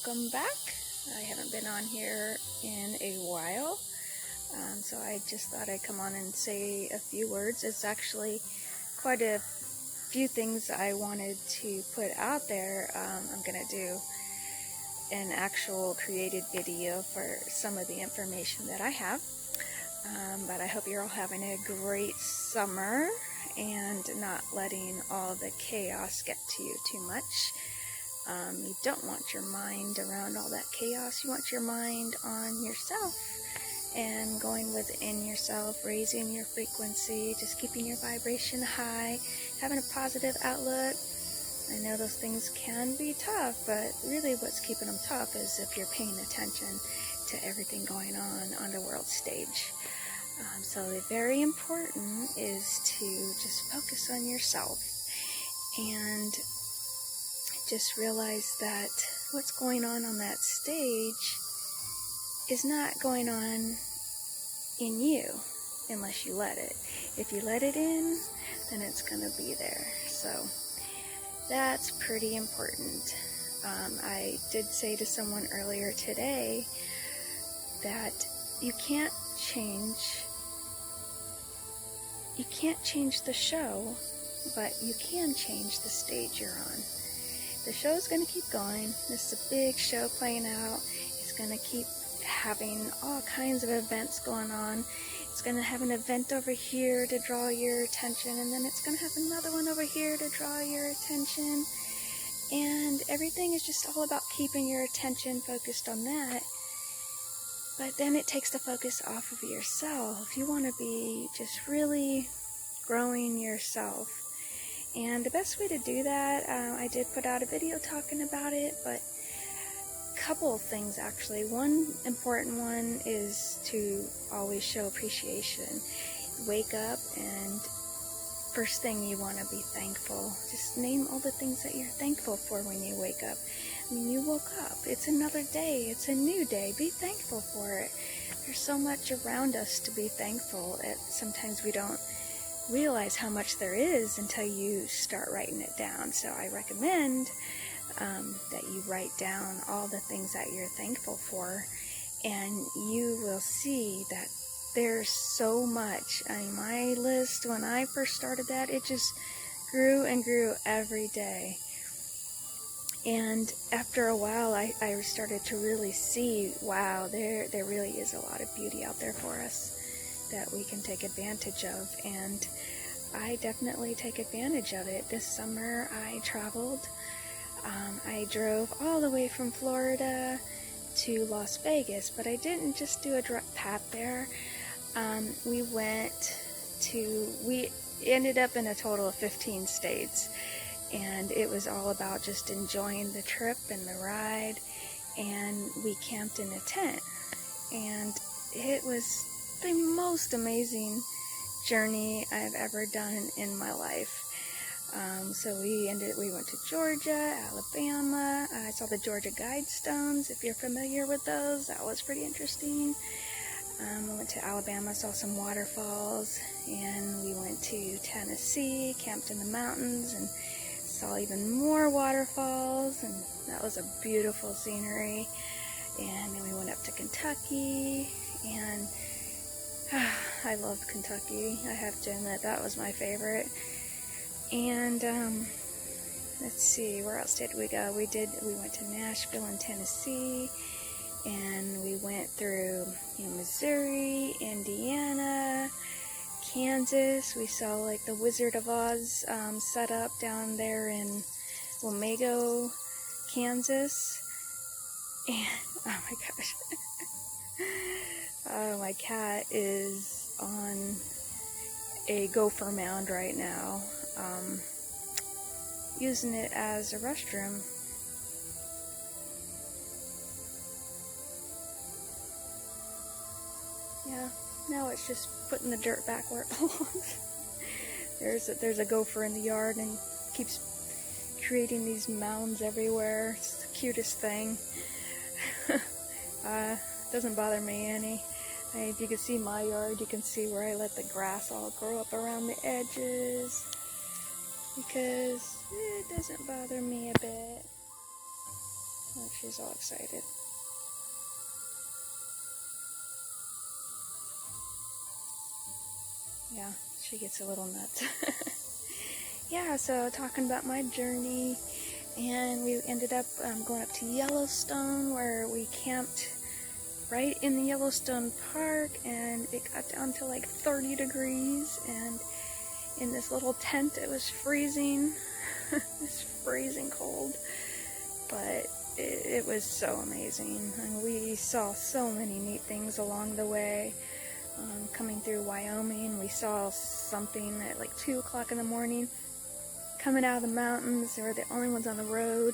welcome back. I haven't been on here in a while, so I just thought I'd come on and say a few words. It's actually quite a few things I wanted to put out there. I'm going to do an actual created video for some of the information that I have, but I hope you're all having a great summer and not letting all the chaos get to you too much. You don't want your mind around all that chaos. You want your mind on yourself and going within yourself, raising your frequency, just keeping your vibration high, having a positive outlook. I know those things can be tough, but really what's keeping them tough is if you're paying attention to everything going on the world stage. So the very important is to just focus on yourself and just realize that what's going on that stage is not going on in you unless you let it. If you let it in, then it's going to be there. So that's pretty important. I did say to someone earlier today that you can't change the show, but you can change the stage you're on. The show's going to keep going. This is a big show playing out. It's going to keep having all kinds of events going on. It's going to have an event over here to draw your attention, and then it's going to have another one over here to draw your attention. And everything is just all about keeping your attention focused on that. But then it takes the focus off of yourself. You want to be just really growing yourself. And the best way to do that, I did put out a video talking about it, but a couple of things actually. One important one is to always show appreciation. Wake up and first thing you want to be thankful. Just name all the things that you're thankful for when you wake up. I mean, you woke up. It's another day. It's a new day. Be thankful for it. There's so much around us to be thankful. Sometimes we don't realize how much there is until you start writing it down. So I recommend that you write down all the things that you're thankful for, and you will see that there's so much. I mean, my list, when I first started that, it just grew and grew every day. And after a while, I started to really see, wow, there really is a lot of beauty out there for us that we can take advantage of. And I definitely take advantage of it. This summer, I traveled. I drove all the way from Florida to Las Vegas, but I didn't just do a direct path there. We ended up in a total of 15 states, and it was all about just enjoying the trip and the ride, and we camped in a tent, and it was the most amazing journey I've ever done in my life. So we went to Georgia, Alabama. I saw the Georgia Guidestones, if you're familiar with those. That was pretty interesting. We went to Alabama, saw some waterfalls, and we went to Tennessee, camped in the mountains, and saw even more waterfalls, and that was a beautiful scenery. And then we went up to Kentucky, and I loved Kentucky. I have to admit, that was my favorite. And let's see, where else did we go? We went to Nashville in Tennessee, and we went through Missouri, Indiana, Kansas. We saw like the Wizard of Oz set up down there in Wamego, Kansas. And oh my gosh. My cat is on a gopher mound right now, using it as a restroom. Yeah, now it's just putting the dirt back where it belongs. There's a gopher in the yard and keeps creating these mounds everywhere. It's the cutest thing. Doesn't bother me any. If you can see my yard, you can see where I let the grass all grow up around the edges, because it doesn't bother me a bit. Oh, she's all excited. Yeah, she gets a little nuts. Yeah, so talking about my journey, and we ended up going up to Yellowstone, where we camped right in the Yellowstone Park, and it got down to like 30 degrees, and in this little tent it was freezing. It was freezing cold, but it was so amazing, and we saw so many neat things along the way. Coming through Wyoming, we saw something at like 2 o'clock in the morning coming out of the mountains. They were the only ones on the road.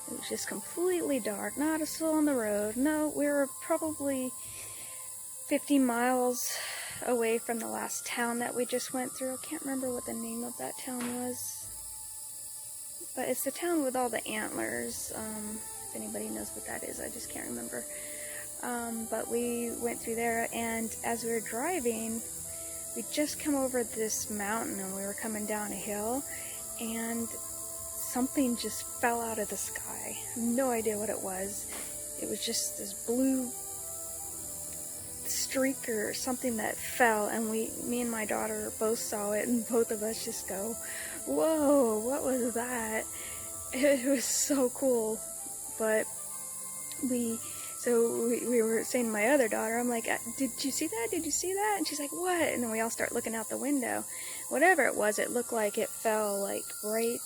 It was just completely dark, not a soul on the road. No, we were probably 50 miles away from the last town that we just went through. I can't remember what the name of that town was, but it's the town with all the antlers. If anybody knows what that is, I just can't remember. But we went through there, and as we were driving, we just come over this mountain, and we were coming down a hill, and something just fell out of the sky. No idea what it was. It was just this blue streak or something that fell, and me and my daughter both saw it, and both of us just go, whoa, what was that? It was so cool. But we were saying to my other daughter, I'm like, did you see that? Did you see that? And she's like, what? And then we all start looking out the window. Whatever it was, it looked like it fell like right,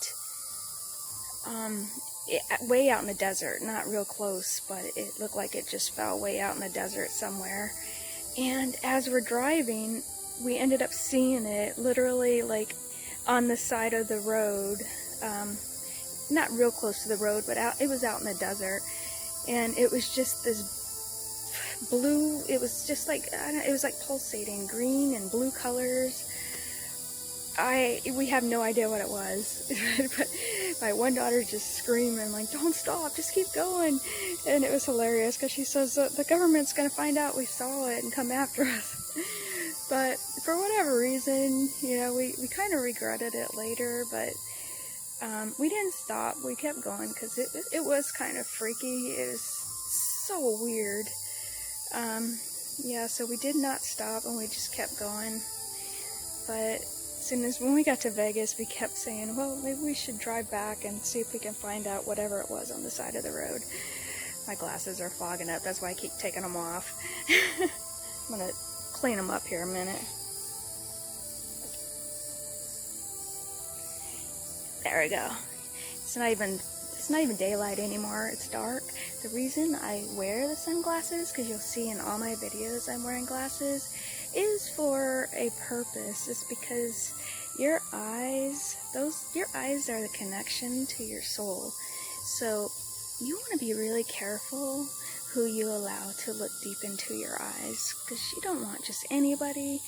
way out in the desert. Not real close, but it looked like it just fell way out in the desert somewhere. And as we're driving, we ended up seeing it literally like on the side of the road. Not real close to the road, but it was out in the desert. And it was just this blue, it was just like, it was like pulsating green and blue colors. We have no idea what it was. But my one daughter just screaming like, don't stop, just keep going. And it was hilarious because she says the government's going to find out we saw it and come after us. But for whatever reason, you know, we kind of regretted it later, but we didn't stop. We kept going because it was kind of freaky. It was so weird. Yeah, so we did not stop, and we just kept going. But as soon as when we got to Vegas, we kept saying, well, maybe we should drive back and see if we can find out whatever it was on the side of the road. My glasses are fogging up. That's why I keep taking them off. I'm going to clean them up here a minute. There we go. It's not even daylight anymore. It's dark. The reason I wear the sunglasses, because you'll see in all my videos I'm wearing glasses, is for a purpose. It's because your eyes are the connection to your soul. So you want to be really careful who you allow to look deep into your eyes, because you don't want just anybody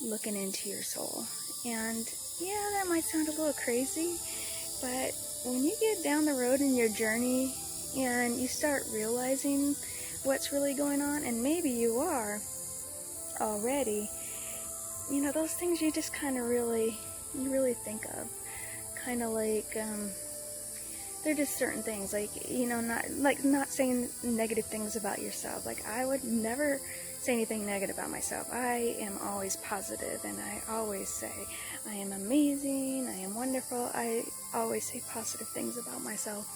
looking into your soul. And yeah, that might sound a little crazy, but when you get down the road in your journey and you start realizing what's really going on, and maybe you are already, you know, those things you just kind of really think of. Kind of like, they're just certain things, like, you know, not saying negative things about yourself. Like, I would never say anything negative about myself. I am always positive, and I always say I am amazing, I am wonderful. I always say positive things about myself.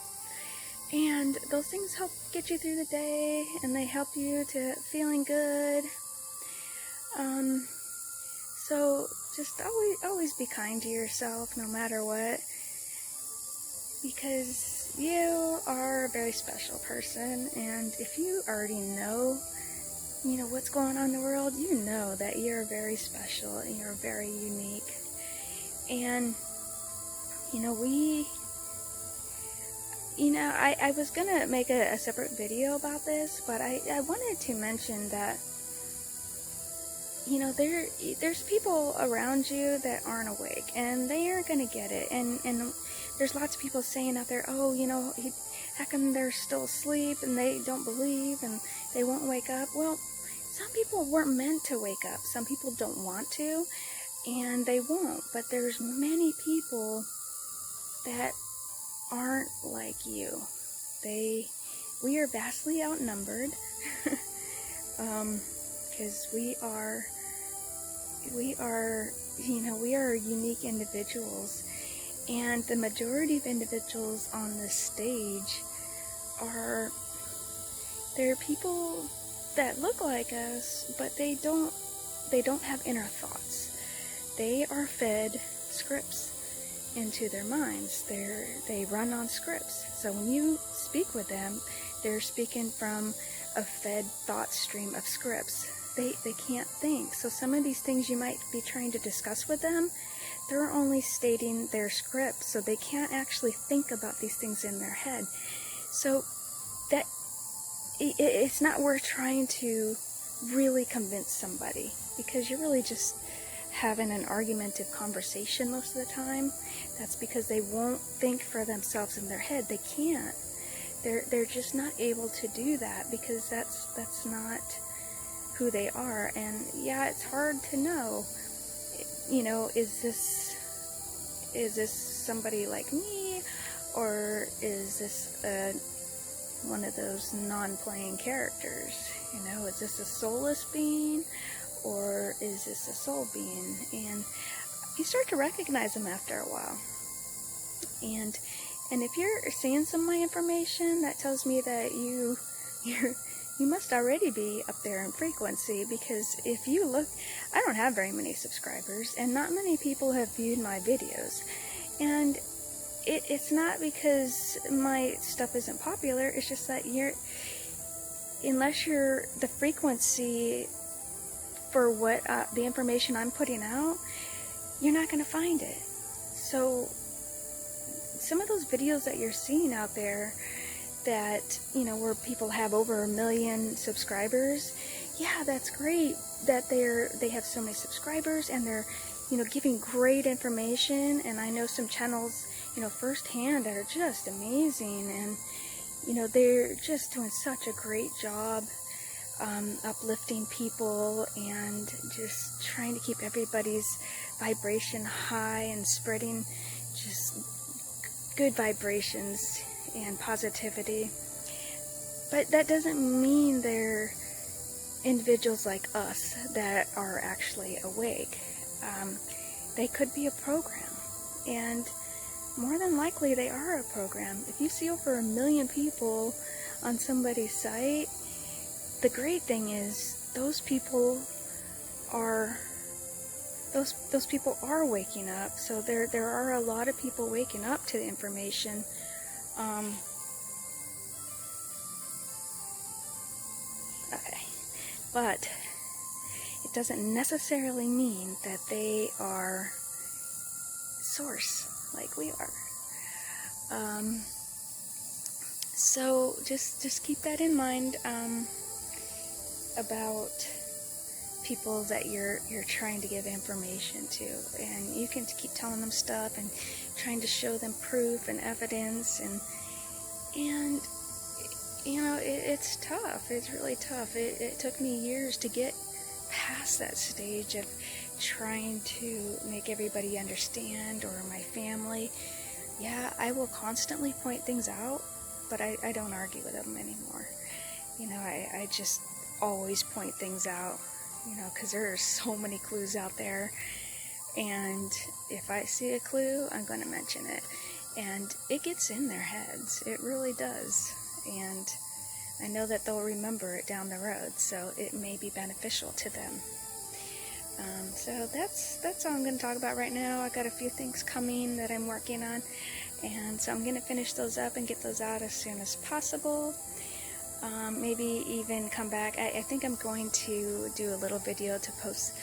And those things help get you through the day, and they help you to feeling good. So just always be kind to yourself, no matter what, because you are a very special person. And if you already know, you know, what's going on in the world, you know that you're very special and you're very unique. And, you know, I was gonna make a separate video about this, but I wanted to mention that, you know, there's people around you that aren't awake, and they aren't gonna get it. And there's lots of people saying out there, oh, you know, how come they're still asleep and they don't believe and they won't wake up? Well, some people weren't meant to wake up. Some people don't want to, and they won't. But there's many people that aren't like you. We are vastly outnumbered, because we are unique individuals, and the majority of individuals on this stage they're people that look like us, but they don't have inner thoughts. They are fed scripts into their minds. They run on scripts. So when you speak with them, they're speaking from a fed thought stream of scripts. They can't think. So some of these things you might be trying to discuss with them, they're only stating their script, so they can't actually think about these things in their head. So that it's not worth trying to really convince somebody, because you're really just having an argumentative conversation most of the time. That's because they won't think for themselves in their head. They can't. They're just not able to do that, because that's not who they are. And yeah, it's hard to know, is this somebody like me, or is this one of those non-playing characters? Is this a soulless being, or is this a soul being? And you start to recognize them after a while. And if you're seeing some of my information, that tells me that you must already be up there in frequency, because if you look, I don't have very many subscribers, and not many people have viewed my videos. And it's not because my stuff isn't popular, it's just that unless you're the frequency for what the information I'm putting out, you're not going to find it. So some of those videos that you're seeing out there that, where people have over 1 million subscribers, yeah, that's great that they have so many subscribers, and they're, giving great information. And I know some channels, firsthand, that are just amazing, and, they're just doing such a great job uplifting people and just trying to keep everybody's vibration high and spreading just good vibrations and positivity. But that doesn't mean they're individuals like us that are actually awake. They could be a program, and more than likely they are a program. If you see over 1 million people on somebody's site, the great thing is those people are waking up. So there are a lot of people waking up to the information. Okay, but it doesn't necessarily mean that they are source like we are. So just keep that in mind about people that you're trying to give information to, and you can keep telling them stuff and trying to show them proof and evidence, and it's tough. It's really tough. It took me years to get past that stage of trying to make everybody understand, or my family. Yeah, I will constantly point things out, but I don't argue with them anymore. I just always point things out, because there are so many clues out there, and if I see a clue, I'm going to mention it, and it gets in their heads. It really does, and I know that they'll remember it down the road, so it may be beneficial to them. So that's all I'm going to talk about right now. I got a few things coming that I'm working on, and so I'm going to finish those up and get those out as soon as possible. Maybe even come back. I think I'm going to do a little video to post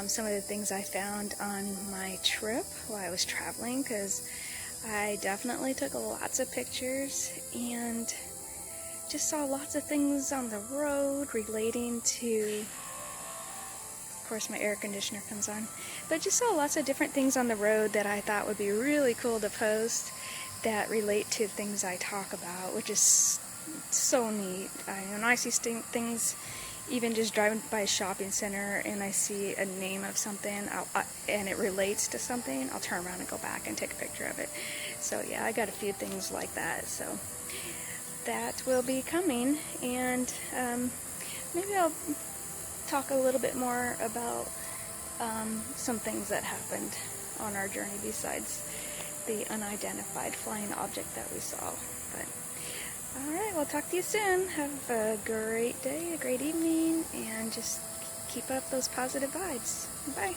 some of the things I found on my trip while I was traveling, because I definitely took lots of pictures and just saw lots of things on the road relating to, of course my air conditioner comes on, but just saw lots of different things on the road that I thought would be really cool to post that relate to things I talk about, which is so neat. When I see things, even just driving by a shopping center and I see a name of something and it relates to something, I'll turn around and go back and take a picture of it. So yeah, I got a few things like that. So that will be coming, and maybe I'll talk a little bit more about some things that happened on our journey besides the unidentified flying object that we saw. But alright, we'll talk to you soon. Have a great day, a great evening, and just keep up those positive vibes. Bye.